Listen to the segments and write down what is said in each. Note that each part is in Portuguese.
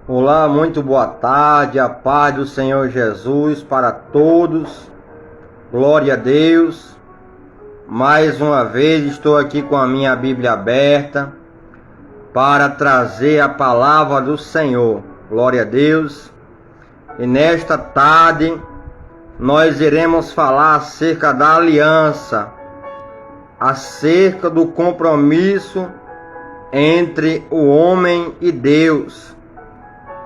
Olá, muito boa tarde, a paz do Senhor Jesus para todos, glória a Deus. Mais uma vez estou aqui com a minha Bíblia aberta para trazer a palavra do Senhor, glória a Deus. E nesta tarde nós iremos falar acerca da aliança, acerca do compromisso entre o homem e Deus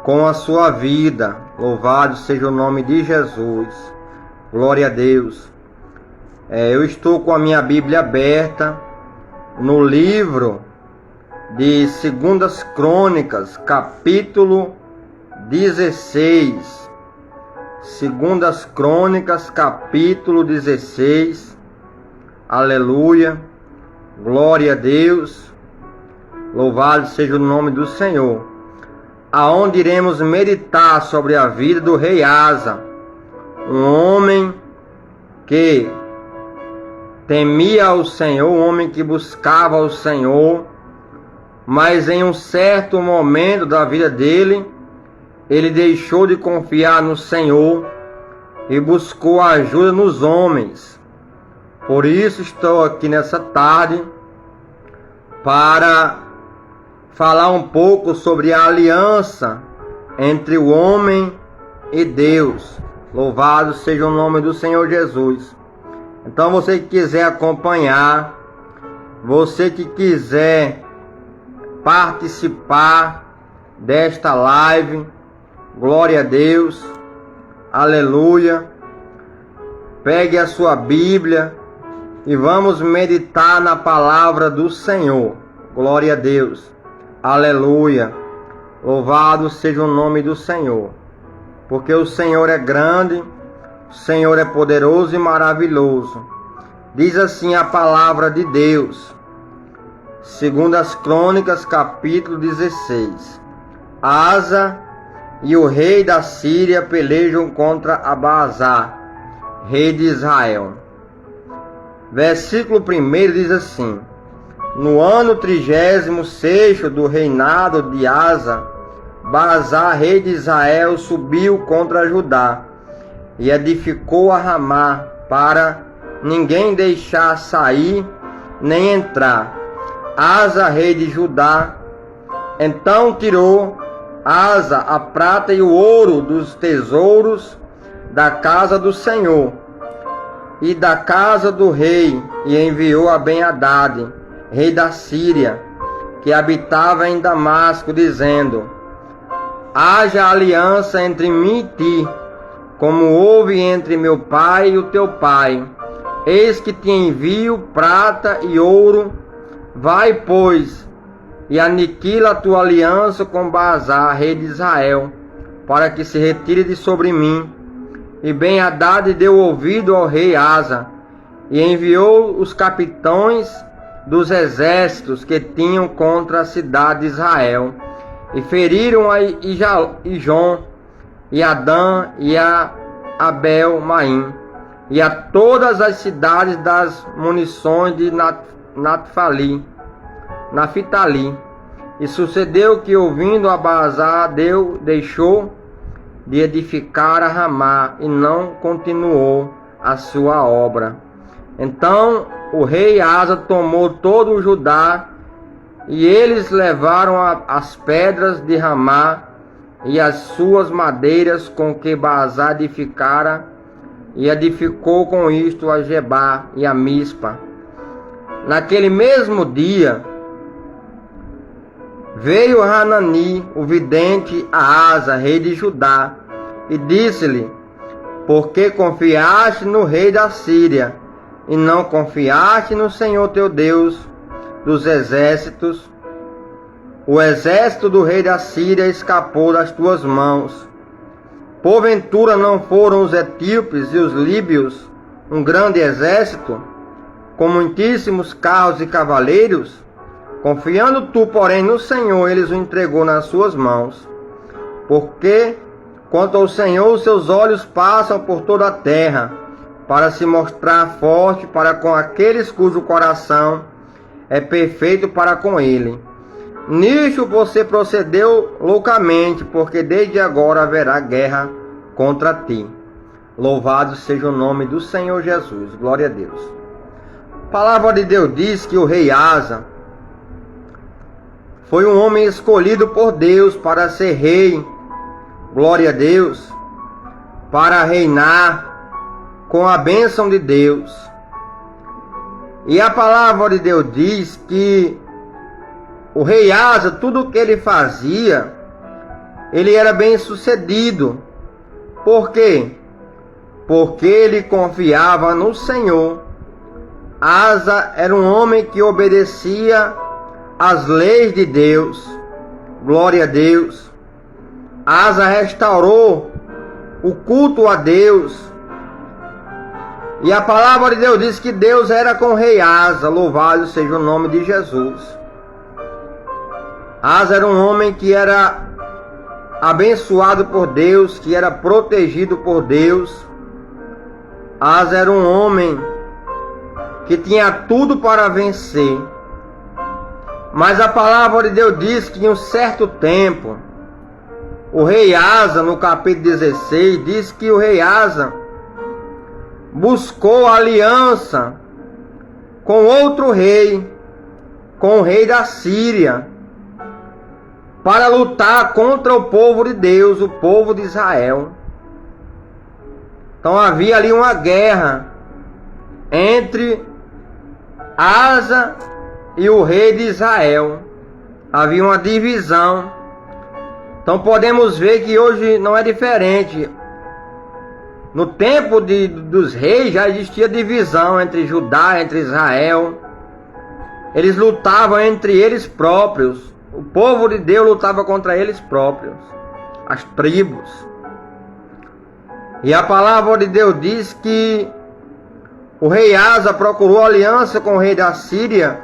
com a sua vida. Louvado seja o nome de Jesus, glória a Deus. Eu estou com a minha Bíblia aberta no livro de 2 Crônicas, capítulo 16. 2 Crônicas, capítulo 16. Aleluia, glória a Deus, louvado seja o nome do Senhor. Aonde iremos meditar sobre a vida do rei Asa, um homem que temia o Senhor, um homem que buscava o Senhor, mas em um certo momento da vida dele, ele deixou de confiar no Senhor e buscou ajuda nos homens. Por isso estou aqui nessa tarde para falar um pouco sobre a aliança entre o homem e Deus. Louvado seja o nome do Senhor Jesus. Então você que quiser acompanhar, você que quiser participar desta live, glória a Deus, aleluia. Pegue a sua Bíblia e vamos meditar na palavra do Senhor, glória a Deus. Aleluia, louvado seja o nome do Senhor, porque o Senhor é grande, o Senhor é poderoso e maravilhoso. Diz assim a palavra de Deus, 2 Crônicas, capítulo 16. Asa e o rei da Síria pelejam contra Abaazá, rei de Israel. Versículo 1 diz assim: no ano 36º do reinado de Asa, Baasá, rei de Israel, subiu contra Judá e edificou a Ramá, para ninguém deixar sair nem entrar. Asa, rei de Judá, então tirou Asa a prata e o ouro dos tesouros da casa do Senhor e da casa do rei, e enviou a Ben-Hadad, rei da Síria, que habitava em Damasco, dizendo: haja aliança entre mim e ti, como houve entre meu pai e o teu pai. Eis que te envio prata e ouro. Vai, pois, e aniquila a tua aliança com Baasá, rei de Israel, para que se retire de sobre mim. E Ben-Hadad deu ouvido ao rei Asa, e enviou os capitães dos exércitos que tinham contra a cidade de Israel, e feriram a Ijon, e Adã, e a Abel-Maim, e a todas as cidades das munições de Naphtali. E sucedeu que, ouvindo Abaazá, deixou de edificar a Ramá, e não continuou a sua obra. Então o rei Asa tomou todo o Judá, e eles levaram as pedras de Ramá e as suas madeiras com que Baasá edificara, e edificou com isto a Gebá e a Mispa. Naquele mesmo dia veio Hanani, o vidente, a Asa, rei de Judá, e disse-lhe: por que confiaste no rei da Síria, e não confiaste no Senhor teu Deus dos exércitos? O exército do rei da Síria escapou das tuas mãos. Porventura não foram os etíopes e os líbios um grande exército, com muitíssimos carros e cavaleiros? Confiando tu, porém, no Senhor, eles o entregou nas suas mãos. Porque, quanto ao Senhor, os seus olhos passam por toda a terra, para se mostrar forte para com aqueles cujo coração é perfeito para com ele. nisto você procedeu loucamente, porque desde agora haverá guerra contra ti. Louvado seja o nome do Senhor Jesus. Glória a Deus. A palavra de Deus diz que o rei Asa foi um homem escolhido por Deus para ser rei. Glória a Deus. Para reinar com a bênção de Deus. E a palavra de Deus diz que o rei Asa, tudo o que ele fazia, ele era bem sucedido. Por quê? Porque ele confiava no Senhor. Asa era um homem que obedecia às leis de Deus. Glória a Deus. Asa restaurou o culto a Deus. E a palavra de Deus diz que Deus era com o rei Asa. Louvado seja o nome de Jesus. Asa era um homem que era abençoado por Deus, que era protegido por Deus. Asa era um homem que tinha tudo para vencer. Mas a palavra de Deus diz que em um certo tempo, o rei Asa, no capítulo 16, diz que o rei Asa buscou aliança com outro rei, com o rei da Síria, para lutar contra o povo de Deus, o povo de Israel. Então havia ali uma guerra entre Asa e o rei de Israel. Havia uma divisão. Então podemos ver que hoje não é diferente. No tempo dos reis já existia divisão entre Judá, entre Israel. Eles lutavam entre eles próprios. O povo de Deus lutava contra eles próprios, as tribos. E a palavra de Deus diz que o rei Asa procurou aliança com o rei da Síria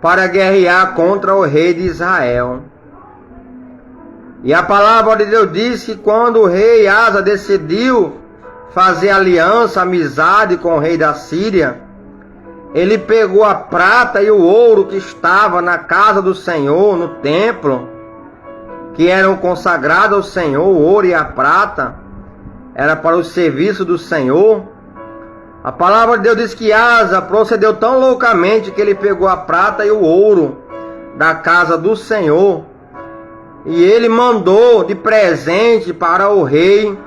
para guerrear contra o rei de Israel. E a palavra de Deus diz que quando o rei Asa decidiu fazer aliança, amizade com o rei da Síria, ele pegou a prata e o ouro que estava na casa do Senhor, no templo, que eram consagrados ao Senhor, o ouro e a prata, era para o serviço do Senhor. A palavra de Deus diz que Asa procedeu tão loucamente que ele pegou a prata e o ouro da casa do Senhor, e ele mandou de presente para o rei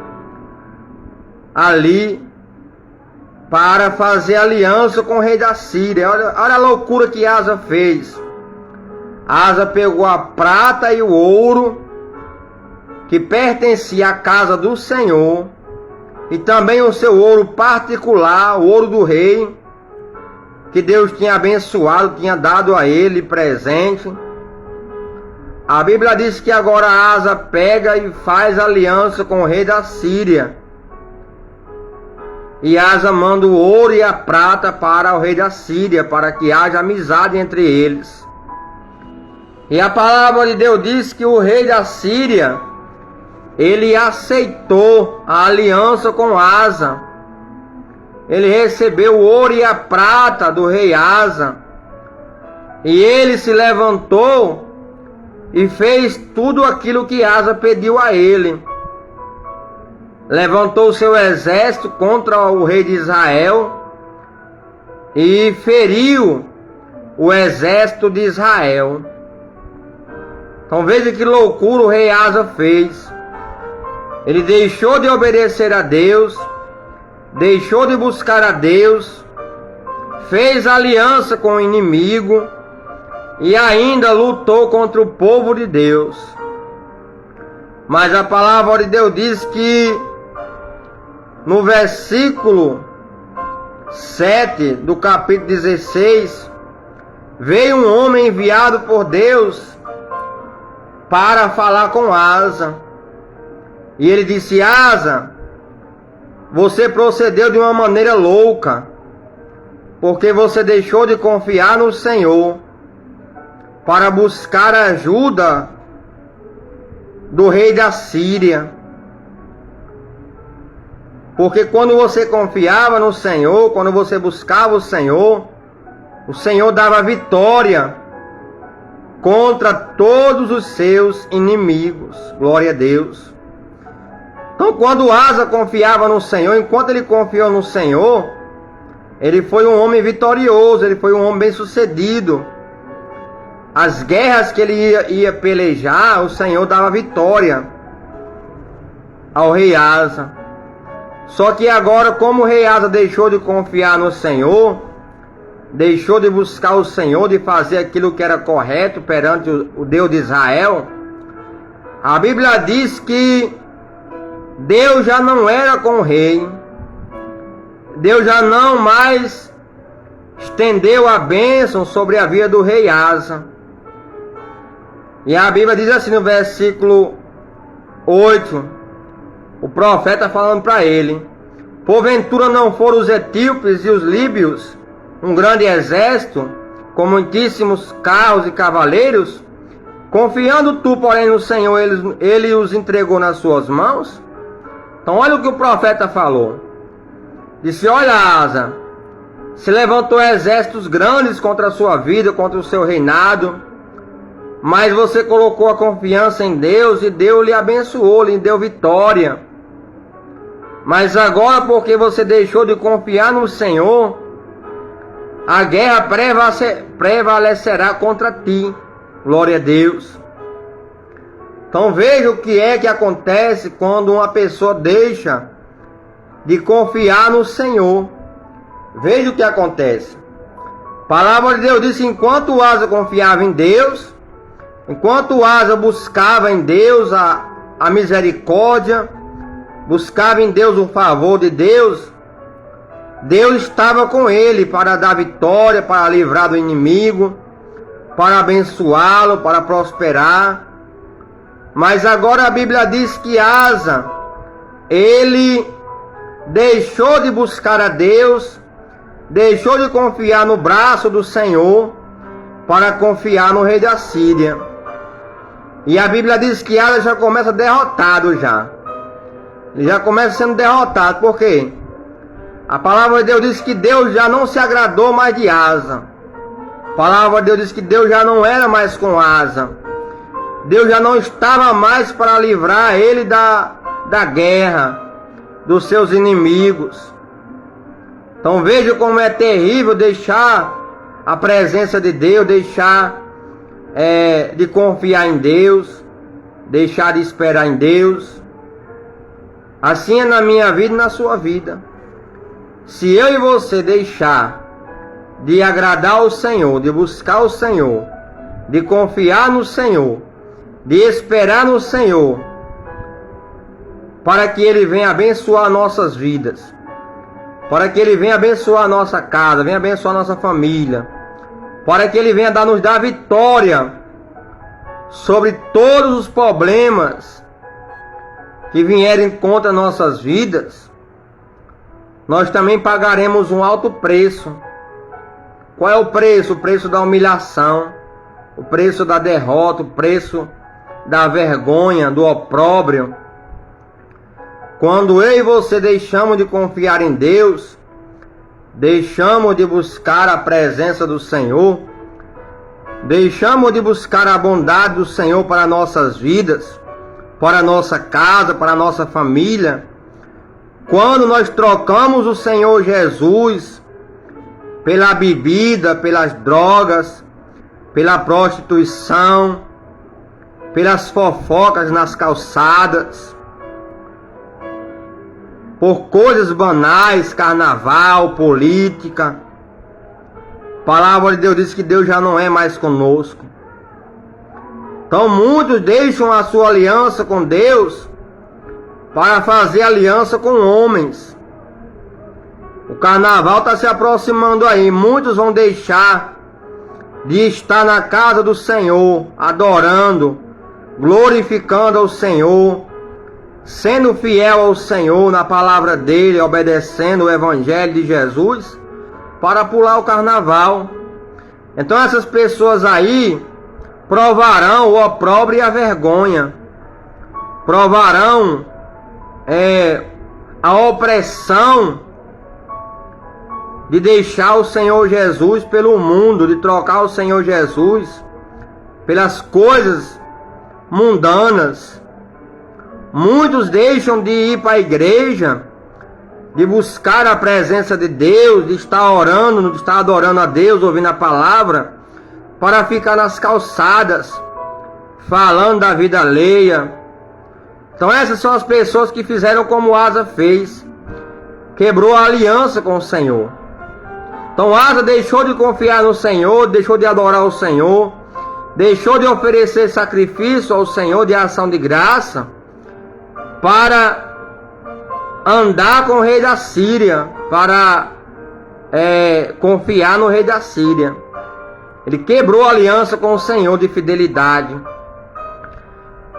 ali, para fazer aliança com o rei da Síria. Olha a loucura que Asa fez. Asa pegou a prata e o ouro que pertencia à casa do Senhor, e também o seu ouro particular, o ouro do rei, que Deus tinha abençoado, tinha dado a ele presente. A Bíblia diz que agora Asa pega e faz aliança com o rei da Síria. E Asa manda o ouro e a prata para o rei da Síria, para que haja amizade entre eles. E a palavra de Deus diz que o rei da Síria, ele aceitou a aliança com Asa. Ele recebeu o ouro e a prata do rei Asa. E ele se levantou e fez tudo aquilo que Asa pediu a ele. Levantou seu exército contra o rei de Israel e feriu o exército de Israel. Então veja que loucura o rei Asa fez. Ele deixou de obedecer a Deus, deixou de buscar a Deus, fez aliança com o inimigo e ainda lutou contra o povo de Deus. Mas a palavra de Deus diz que no versículo 7 do capítulo 16, veio um homem enviado por Deus para falar com Asa. E ele disse: Asa, você procedeu de uma maneira louca, porque você deixou de confiar no Senhor para buscar a ajuda do rei da Síria. Porque quando você confiava no Senhor, quando você buscava o Senhor dava vitória contra todos os seus inimigos. Glória a Deus. Então, quando Asa confiava no Senhor, enquanto ele confiou no Senhor, ele foi um homem vitorioso, ele foi um homem bem-sucedido. As guerras que ele ia pelejar, o Senhor dava vitória ao rei Asa. Só que agora, como o rei Asa deixou de confiar no Senhor, deixou de buscar o Senhor, de fazer aquilo que era correto perante o Deus de Israel, a Bíblia diz que Deus já não era com o rei, Deus já não mais estendeu a bênção sobre a vida do rei Asa. E a Bíblia diz assim no versículo 8, o profeta falando para ele: porventura não foram os etíopes e os líbios um grande exército, com muitíssimos carros e cavaleiros? Confiando tu, porém, no Senhor, ele os entregou nas suas mãos? Então olha o que o profeta falou. Disse: olha, Asa, se levantou exércitos grandes contra a sua vida, contra o seu reinado, mas você colocou a confiança em Deus e Deus lhe abençoou, lhe deu vitória. Mas agora, porque você deixou de confiar no Senhor, a guerra prevalecerá contra ti. Glória a Deus. Então veja o que é que acontece quando uma pessoa deixa de confiar no Senhor. Veja o que acontece. A palavra de Deus diz: enquanto Asa confiava em Deus, enquanto Asa buscava em Deus a misericórdia, buscava em Deus o favor de Deus, Deus estava com ele para dar vitória, para livrar do inimigo, para abençoá-lo, para prosperar. Mas agora a Bíblia diz que Asa, ele deixou de buscar a Deus, deixou de confiar no braço do Senhor, para confiar no rei da Síria. E a Bíblia diz que Asa já começa derrotado já. Ele já começa sendo derrotado. Por quê? A palavra de Deus diz que Deus já não se agradou mais de Asa. A palavra de Deus diz que Deus já não era mais com Asa. Deus já não estava mais para livrar ele da guerra, dos seus inimigos. Então veja como é terrível deixar a presença de Deus, deixar de confiar em Deus, deixar de esperar em Deus. Assim é na minha vida e na sua vida. Se eu e você deixar de agradar o Senhor, de buscar o Senhor, de confiar no Senhor, de esperar no Senhor, para que Ele venha abençoar nossas vidas, para que Ele venha abençoar a nossa casa, venha abençoar a nossa família, para que Ele venha nos dar vitória sobre todos os problemas que vierem contra nossas vidas, nós também pagaremos um alto preço. Qual é o preço? O preço da humilhação, o preço da derrota, o preço da vergonha, do opróbrio. Quando eu e você deixamos de confiar em Deus, deixamos de buscar a presença do Senhor, deixamos de buscar a bondade do Senhor para nossas vidas, para a nossa casa, para a nossa família, quando nós trocamos o Senhor Jesus pela bebida, pelas drogas, pela prostituição, pelas fofocas nas calçadas, por coisas banais, carnaval, política, a palavra de Deus diz que Deus já não é mais conosco. Então muitos deixam a sua aliança com Deus para fazer aliança com homens. O carnaval está se aproximando aí. Muitos vão deixar de estar na casa do Senhor, adorando, glorificando ao Senhor, sendo fiel ao Senhor na palavra dele, obedecendo o Evangelho de Jesus, para pular o carnaval. Então essas pessoas aí provarão o opróbrio e a vergonha, provarão a opressão de deixar o Senhor Jesus pelo mundo, de trocar o Senhor Jesus pelas coisas mundanas. Muitos deixam de ir para a igreja, de buscar a presença de Deus, de estar orando, de estar adorando a Deus, ouvindo a palavra, para ficar nas calçadas, falando da vida alheia. Então essas são as pessoas que fizeram como Asa fez, quebrou a aliança com o Senhor. Então Asa deixou de confiar no Senhor, deixou de adorar o Senhor, deixou de oferecer sacrifício ao Senhor de ação de graça, para andar com o rei da Síria, para confiar no rei da Síria. Ele quebrou a aliança com o Senhor de fidelidade.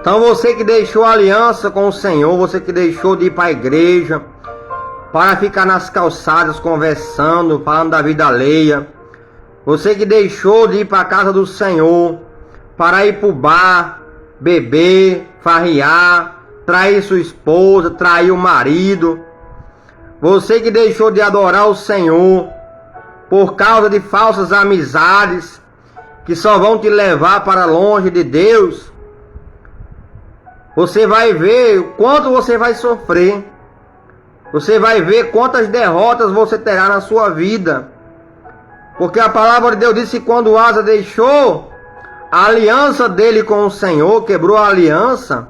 Então você que deixou a aliança com o Senhor, você que deixou de ir para a igreja, para ficar nas calçadas conversando, falando da vida alheia, você que deixou de ir para a casa do Senhor, para ir para o bar, beber, farrear, trair sua esposa, trair o marido, você que deixou de adorar o Senhor por causa de falsas amizades que só vão te levar para longe de Deus, você vai ver o quanto você vai sofrer. Você vai ver quantas derrotas você terá na sua vida. Porque a palavra de Deus diz que quando Asa deixou a aliança dele com o Senhor, quebrou a aliança,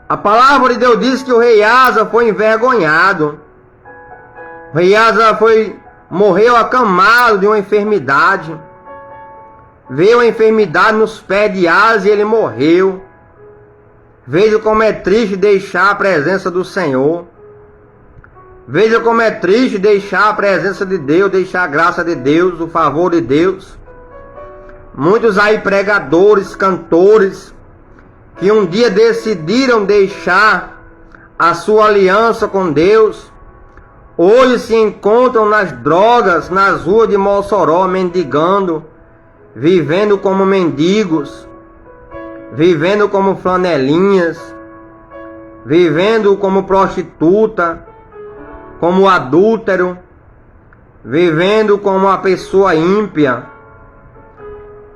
a palavra de Deus diz que o rei Asa foi envergonhado. O rei Asa morreu acamado de uma enfermidade. Veio a enfermidade nos pés de Asa e ele morreu. Veja como é triste deixar a presença do Senhor. Veja como é triste deixar a presença de Deus, deixar a graça de Deus, o favor de Deus. Muitos aí pregadores, cantores, que um dia decidiram deixar a sua aliança com Deus, hoje se encontram nas drogas, nas ruas de Mossoró, mendigando, vivendo como mendigos, vivendo como flanelinhas, vivendo como prostituta, como adúltero, vivendo como uma pessoa ímpia.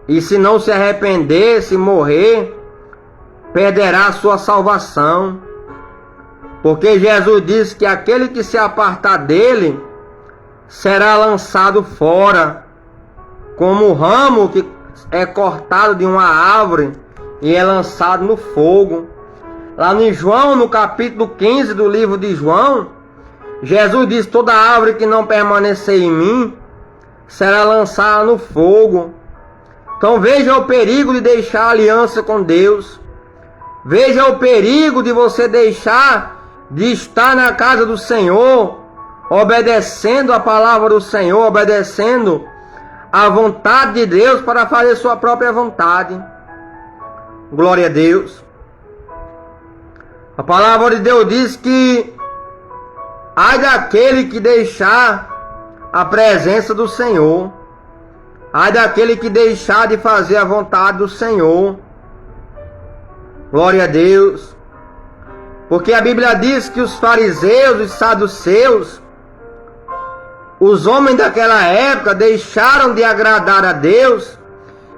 E se não se arrepender, se morrer, perderá a sua salvação. Porque Jesus disse que aquele que se apartar dele será lançado fora, como o ramo que é cortado de uma árvore e é lançado no fogo. Lá em João, no capítulo 15 do livro de João, Jesus diz: toda árvore que não permanecer em mim será lançada no fogo. Então veja o perigo de deixar a aliança com Deus. Veja o perigo de você deixar de estar na casa do Senhor, obedecendo a palavra do Senhor, obedecendo a vontade de Deus para fazer sua própria vontade. Glória a Deus. A palavra de Deus diz que ai daquele que deixar a presença do Senhor, ai daquele que deixar de fazer a vontade do Senhor. Glória a Deus. Porque a Bíblia diz que os fariseus e saduceus, os homens daquela época, deixaram de agradar a Deus,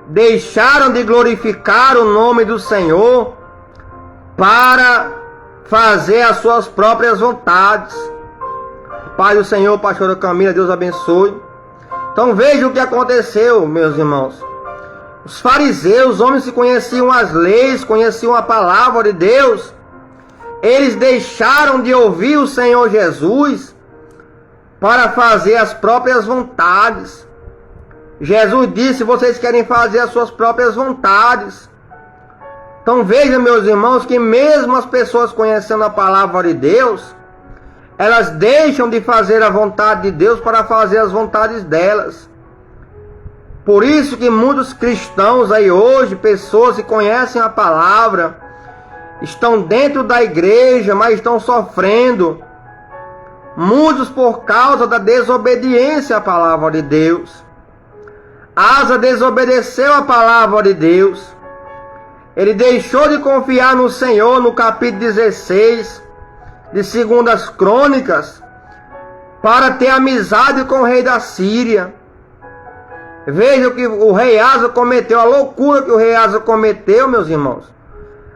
deixaram de glorificar o nome do Senhor para fazer as suas próprias vontades. Pai do Senhor, pastora Camila, Deus abençoe. Então veja o que aconteceu, meus irmãos. Os fariseus, os homens que conheciam as leis, conheciam a palavra de Deus, eles deixaram de ouvir o Senhor Jesus para fazer as próprias vontades. Jesus disse: vocês querem fazer as suas próprias vontades. Então veja, meus irmãos, que mesmo as pessoas conhecendo a palavra de Deus, elas deixam de fazer a vontade de Deus para fazer as vontades delas. Por isso que muitos cristãos aí hoje, pessoas que conhecem a palavra, estão dentro da igreja, mas estão sofrendo. Muitos por causa da desobediência à palavra de Deus. Asa desobedeceu a palavra de Deus. Ele deixou de confiar no Senhor no capítulo 16 de 2 Crônicas para ter amizade com o rei da Síria. Veja o que o rei Asa cometeu, a loucura que o rei Asa cometeu, meus irmãos.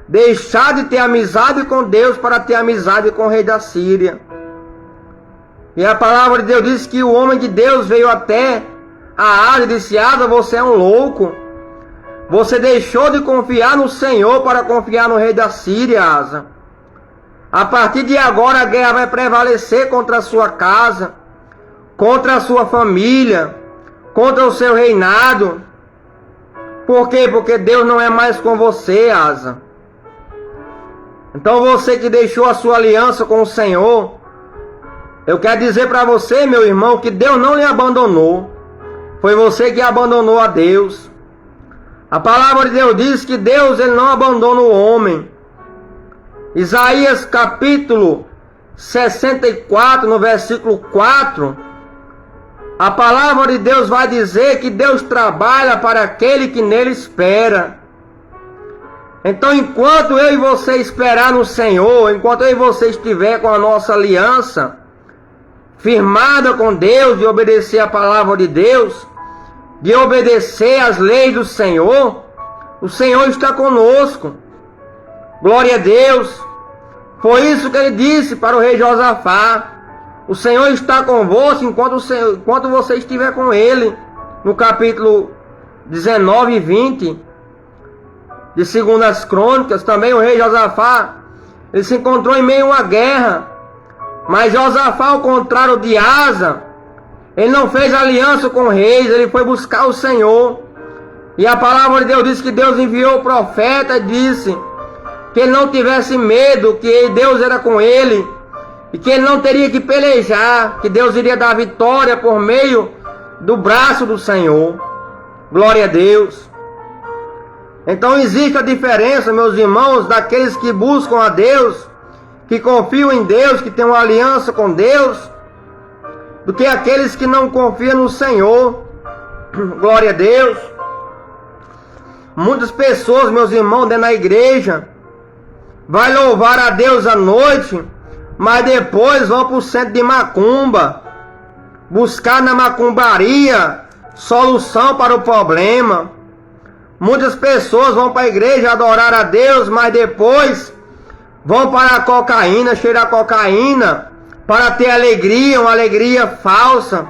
Deixar de ter amizade com Deus para ter amizade com o rei da Síria. E a palavra de Deus diz que o homem de Deus veio até a Asa e disse: Asa, você é um louco. Você deixou de confiar no Senhor para confiar no rei da Síria, Asa. A partir de agora a guerra vai prevalecer contra a sua casa, contra a sua família, contra o seu reinado. Por quê? Porque Deus não é mais com você, Asa. Então você que deixou a sua aliança com o Senhor, eu quero dizer para você, meu irmão, que Deus não lhe abandonou. Foi você que abandonou a Deus. A palavra de Deus diz que Deus ele não abandona o homem. Isaías capítulo 64, no versículo 4, a palavra de Deus vai dizer que Deus trabalha para aquele que nele espera. Então, enquanto eu e você esperar no Senhor, enquanto eu e você estiver com a nossa aliança firmada com Deus, de obedecer a palavra de Deus, de obedecer às leis do Senhor, o Senhor está conosco. Glória a Deus. Foi isso que ele disse para o rei Josafá: o Senhor está convosco enquanto você estiver com ele. No capítulo 19 e 20 de 2 Crônicas, também o rei Josafá, ele se encontrou em meio a uma guerra. Mas Josafá, ao contrário de Asa, ele não fez aliança com reis, ele foi buscar o Senhor. E a palavra de Deus diz que Deus enviou o profeta e disse que ele não tivesse medo, que Deus era com ele, e que ele não teria que pelejar, que Deus iria dar vitória por meio do braço do Senhor. Glória a Deus. Então existe a diferença, meus irmãos, daqueles que buscam a Deus, que confiam em Deus, que têm uma aliança com Deus, do que aqueles que não confiam no Senhor. Glória a Deus. Muitas pessoas, meus irmãos, dentro da igreja, vai louvar a Deus à noite, mas depois vão para o centro de macumba, buscar na macumbaria solução para o problema. Muitas pessoas vão para a igreja adorar a Deus, mas depois vão para a cocaína, cheirar cocaína, para ter alegria, uma alegria falsa,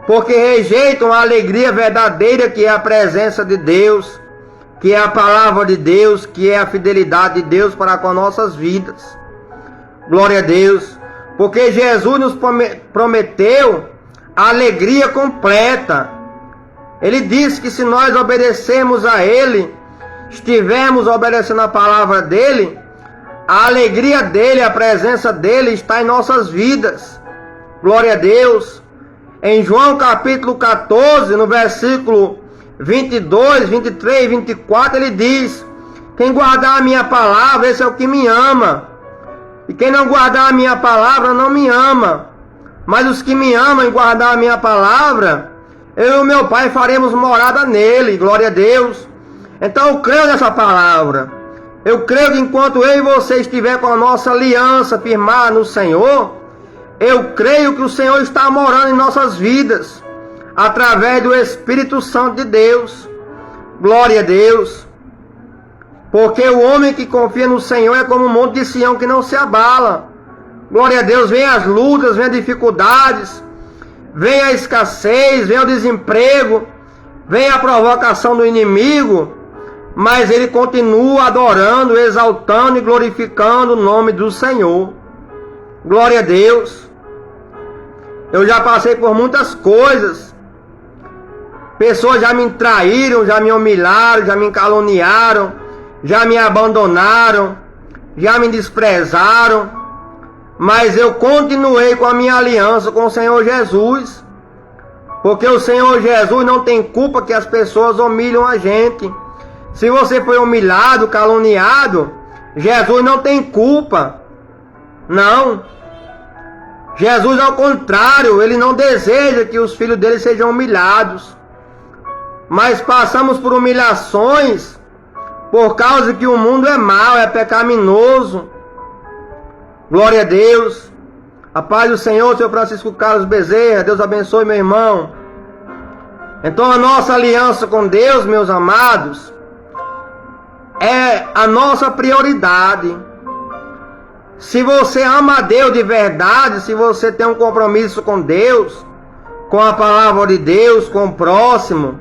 porque rejeitam a alegria verdadeira, que é a presença de Deus, que é a palavra de Deus, que é a fidelidade de Deus para com nossas vidas. Glória a Deus. Porque Jesus nos prometeu a alegria completa. Ele disse que se nós obedecermos a Ele, estivermos obedecendo a palavra dEle, a alegria dEle, a presença dEle está em nossas vidas. Glória a Deus. Em João capítulo 14, no versículo 22, 23 e 24, ele diz: quem guardar a minha palavra, esse é o que me ama. E quem não guardar a minha palavra, não me ama. Mas os que me amam e guardar a minha palavra, eu e o meu Pai faremos morada nele. Glória a Deus. Então eu creio nessa palavra. Eu creio que enquanto eu e você estiver com a nossa aliança firmada no Senhor, eu creio que o Senhor está morando em nossas vidas, através do Espírito Santo de Deus. Glória a Deus. Porque o homem que confia no Senhor é como um monte de Sião que não se abala. Glória a Deus. Vem as lutas, vem as dificuldades, vem a escassez, vem o desemprego, vem a provocação do inimigo, mas ele continua adorando, exaltando e glorificando o nome do Senhor. Glória a Deus. Eu já passei por muitas coisas. Pessoas já me traíram, já me humilharam, já me caluniaram, já me abandonaram, já me desprezaram. Mas eu continuei com a minha aliança com o Senhor Jesus. Porque o Senhor Jesus não tem culpa que as pessoas humilham a gente. Se você foi humilhado, caluniado, Jesus não tem culpa. Não. Jesus, ao contrário, ele não deseja que os filhos dele sejam humilhados. Mas passamos por humilhações por causa que o mundo é mau, é pecaminoso. Glória a Deus. A paz do Senhor, Senhor Francisco Carlos Bezerra. Deus abençoe, meu irmão. Então a nossa aliança com Deus, meus amados, é a nossa prioridade. Se você ama a Deus de verdade, se você tem um compromisso com Deus, com a palavra de Deus, com o próximo,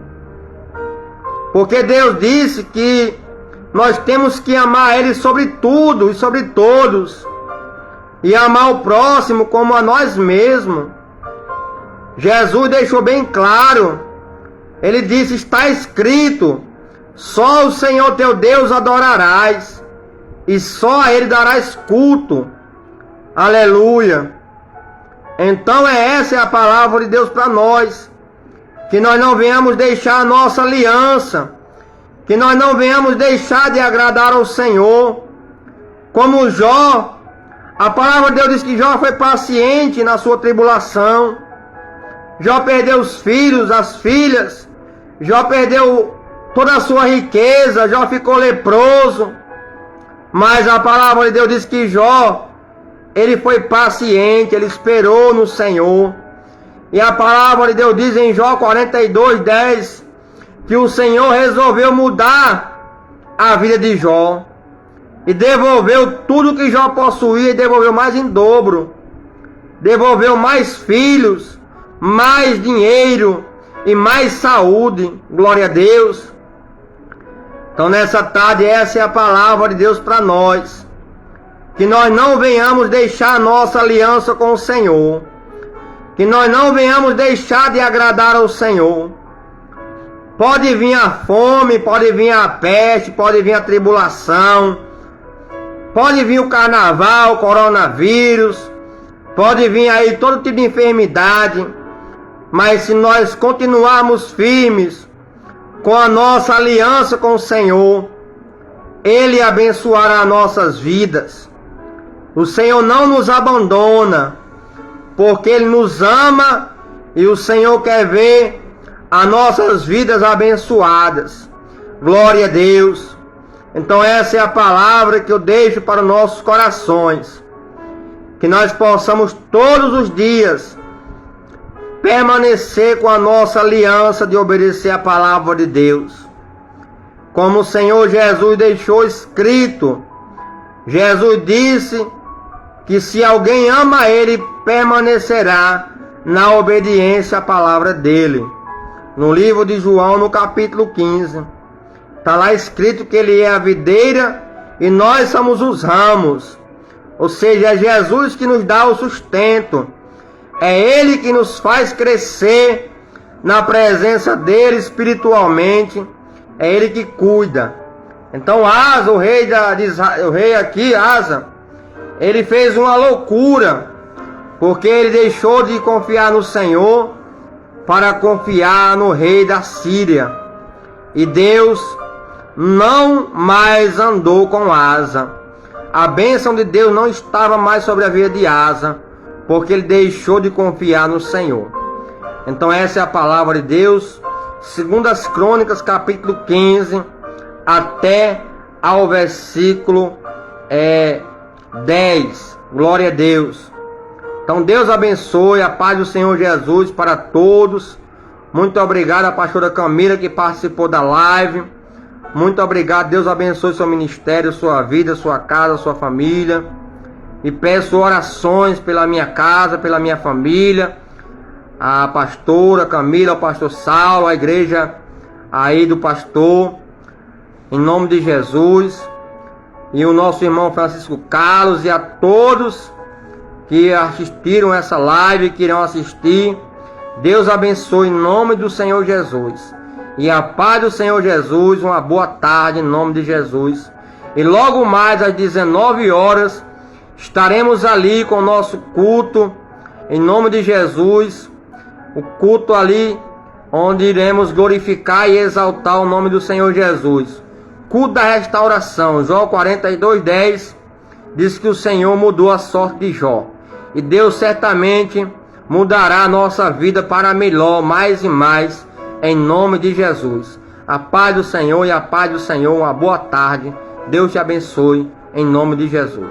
porque Deus disse que nós temos que amar Ele sobre tudo e sobre todos, e amar o próximo como a nós mesmos. Jesus deixou bem claro, Ele disse: está escrito, só o Senhor teu Deus adorarás, e só a Ele darás culto. Aleluia. Então essa é a palavra de Deus para nós, que nós não venhamos deixar a nossa aliança, que nós não venhamos deixar de agradar ao Senhor. Como Jó, a palavra de Deus diz que Jó foi paciente na sua tribulação. Jó perdeu os filhos, as filhas, Jó perdeu toda a sua riqueza, Jó ficou leproso. Mas a palavra de Deus diz que Jó, ele foi paciente, ele esperou no Senhor. E a palavra de Deus diz em Jó 42:10 que o Senhor resolveu mudar a vida de Jó e devolveu tudo que Jó possuía, e devolveu mais em dobro. Devolveu mais filhos, mais dinheiro e mais saúde. Glória a Deus. Então nessa tarde, essa é a palavra de Deus para nós, que nós não venhamos deixar a nossa aliança com o Senhor, que nós não venhamos deixar de agradar ao Senhor. Pode vir a fome, pode vir a peste, pode vir a tribulação, pode vir o carnaval, o coronavírus, pode vir aí todo tipo de enfermidade, mas se nós continuarmos firmes com a nossa aliança com o Senhor, Ele abençoará nossas vidas. O Senhor não nos abandona, porque Ele nos ama e o Senhor quer ver as nossas vidas abençoadas. Glória a Deus. Então essa é a palavra que eu deixo para os nossos corações, que nós possamos todos os dias permanecer com a nossa aliança de obedecer a palavra de Deus. Como o Senhor Jesus deixou escrito, Jesus disse que se alguém ama Ele, permanecerá na obediência à palavra dEle. No livro de João, no capítulo 15, está lá escrito que Ele é a videira e nós somos os ramos. Ou seja, é Jesus que nos dá o sustento. É Ele que nos faz crescer na presença dEle espiritualmente. É Ele que cuida. Então Asa, o rei aqui, Asa, ele fez uma loucura, porque ele deixou de confiar no Senhor para confiar no rei da Síria. E Deus não mais andou com Asa. A bênção de Deus não estava mais sobre a vida de Asa, porque ele deixou de confiar no Senhor. Então essa é a palavra de Deus, segundo as Crônicas, capítulo 15, até ao versículo 10. Glória a Deus. Então Deus abençoe, a paz do Senhor Jesus para todos. Muito obrigado à pastora Camila que participou da live. Muito obrigado, Deus abençoe seu ministério, sua vida, sua casa, sua família. E peço orações pela minha casa, pela minha família, a pastora Camila, o pastor Saulo, a igreja aí do pastor, em nome de Jesus. E o nosso irmão Francisco Carlos e a todos que assistiram essa live, que irão assistir. Deus abençoe em nome do Senhor Jesus. E a paz do Senhor Jesus, uma boa tarde em nome de Jesus. E logo mais às 19 horas estaremos ali com o nosso culto em nome de Jesus. O culto ali onde iremos glorificar e exaltar o nome do Senhor Jesus. Culto da restauração. Jó 42:10 diz que o Senhor mudou a sorte de Jó. E Deus certamente mudará a nossa vida para melhor, mais e mais, em nome de Jesus. A paz do Senhor e a paz do Senhor, uma boa tarde. Deus te abençoe, em nome de Jesus.